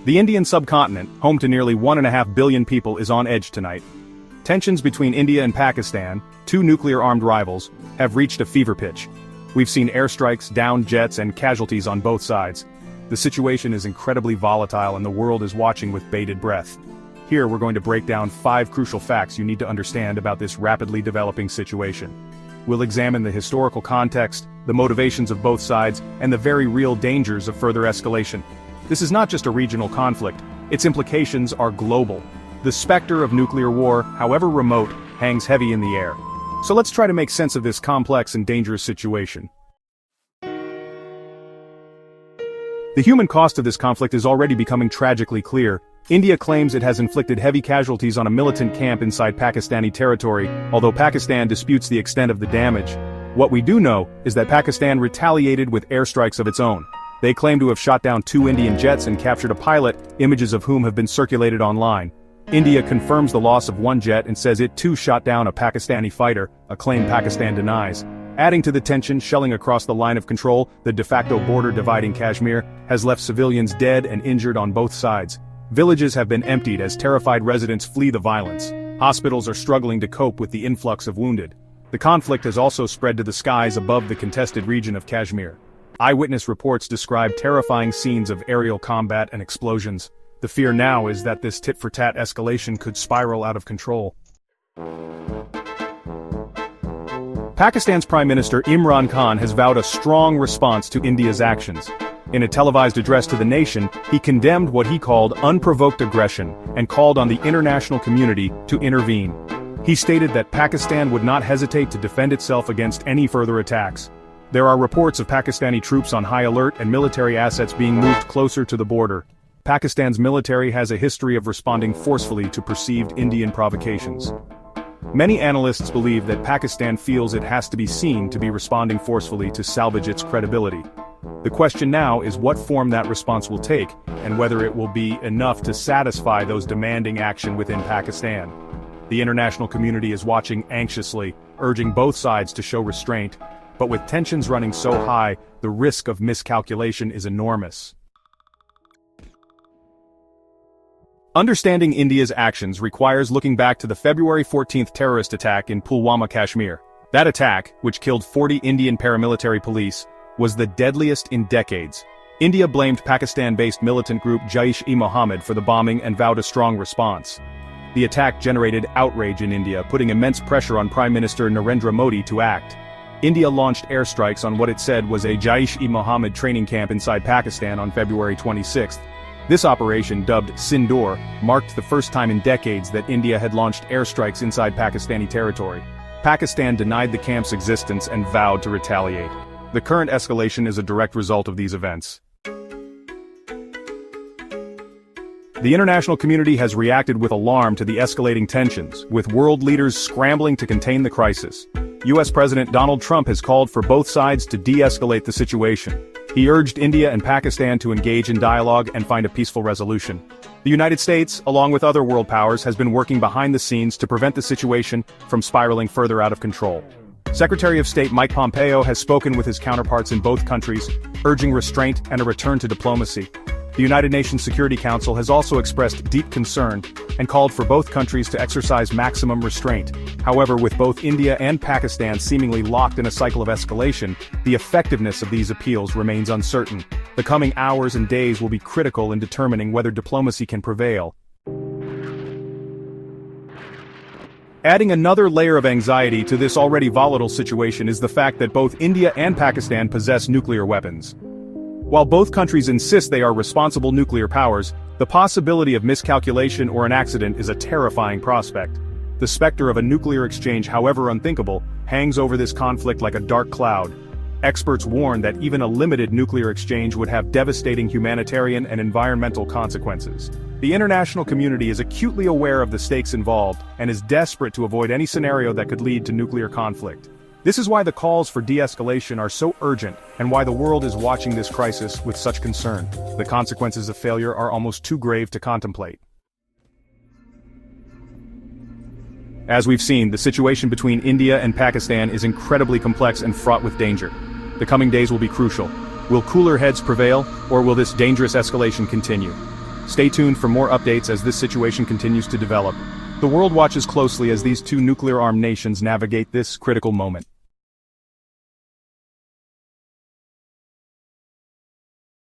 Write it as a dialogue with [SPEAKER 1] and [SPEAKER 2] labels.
[SPEAKER 1] The Indian subcontinent, home to nearly 1.5 billion people, is on edge tonight. Tensions between India and Pakistan, two nuclear-armed rivals, have reached a fever pitch. We've seen airstrikes, downed jets, and casualties on both sides. The situation is incredibly volatile and the world is watching with bated breath. Here we're going to break down 5 crucial facts you need to understand about this rapidly developing situation. We'll examine the historical context, the motivations of both sides, and the very real dangers of further escalation. This is not just a regional conflict, its implications are global. The specter of nuclear war, however remote, hangs heavy in the air. So let's try to make sense of this complex and dangerous situation. The human cost of this conflict is already becoming tragically clear. India claims it has inflicted heavy casualties on a militant camp inside Pakistani territory, although Pakistan disputes the extent of the damage. What we do know is that Pakistan retaliated with airstrikes of its own. They claim to have shot down 2 Indian jets and captured a pilot, images of whom have been circulated online. India confirms the loss of 1 jet and says it too shot down a Pakistani fighter, a claim Pakistan denies. Adding to the tension, shelling across the line of control, the de facto border dividing Kashmir, has left civilians dead and injured on both sides. Villages have been emptied as terrified residents flee the violence. Hospitals are struggling to cope with the influx of wounded. The conflict has also spread to the skies above the contested region of Kashmir. Eyewitness reports describe terrifying scenes of aerial combat and explosions. The fear now is that this tit-for-tat escalation could spiral out of control. Pakistan's Prime Minister Imran Khan has vowed a strong response to India's actions. In a televised address to the nation, he condemned what he called unprovoked aggression and called on the international community to intervene. He stated that Pakistan would not hesitate to defend itself against any further attacks. There are reports of Pakistani troops on high alert and military assets being moved closer to the border. Pakistan's military has a history of responding forcefully to perceived Indian provocations. Many analysts believe that Pakistan feels it has to be seen to be responding forcefully to salvage its credibility. The question now is what form that response will take, and whether it will be enough to satisfy those demanding action within Pakistan. The international community is watching anxiously, urging both sides to show restraint. But with tensions running so high, the risk of miscalculation is enormous. Understanding India's actions requires looking back to the February 14th terrorist attack in Pulwama, Kashmir. That attack, which killed 40 Indian paramilitary police, was the deadliest in decades. India blamed Pakistan-based militant group Jaish-e-Mohammed for the bombing and vowed a strong response. The attack generated outrage in India, putting immense pressure on Prime Minister Narendra Modi to act. India launched airstrikes on what it said was a Jaish-e-Mohammed training camp inside Pakistan on February 26. This operation, dubbed Sindoor, marked the first time in decades that India had launched airstrikes inside Pakistani territory. Pakistan denied the camp's existence and vowed to retaliate. The current escalation is a direct result of these events. The international community has reacted with alarm to the escalating tensions, with world leaders scrambling to contain the crisis. U.S. President Donald Trump has called for both sides to de-escalate the situation. He urged India and Pakistan to engage in dialogue and find a peaceful resolution. The United States, along with other world powers, has been working behind the scenes to prevent the situation from spiraling further out of control. Secretary of State Mike Pompeo has spoken with his counterparts in both countries, urging restraint and a return to diplomacy. The United Nations Security Council has also expressed deep concern and called for both countries to exercise maximum restraint. However, with both India and Pakistan seemingly locked in a cycle of escalation, the effectiveness of these appeals remains uncertain. The coming hours and days will be critical in determining whether diplomacy can prevail. Adding another layer of anxiety to this already volatile situation is the fact that both India and Pakistan possess nuclear weapons. While both countries insist they are responsible nuclear powers, the possibility of miscalculation or an accident is a terrifying prospect. The specter of a nuclear exchange, however unthinkable, hangs over this conflict like a dark cloud. Experts warn that even a limited nuclear exchange would have devastating humanitarian and environmental consequences. The international community is acutely aware of the stakes involved and is desperate to avoid any scenario that could lead to nuclear conflict. This is why the calls for de-escalation are so urgent and why the world is watching this crisis with such concern. The consequences of failure are almost too grave to contemplate. As we've seen, the situation between India and Pakistan is incredibly complex and fraught with danger. The coming days will be crucial. Will cooler heads prevail, or will this dangerous escalation continue? Stay tuned for more updates as this situation continues to develop. The world watches closely as these two nuclear-armed nations navigate this critical moment.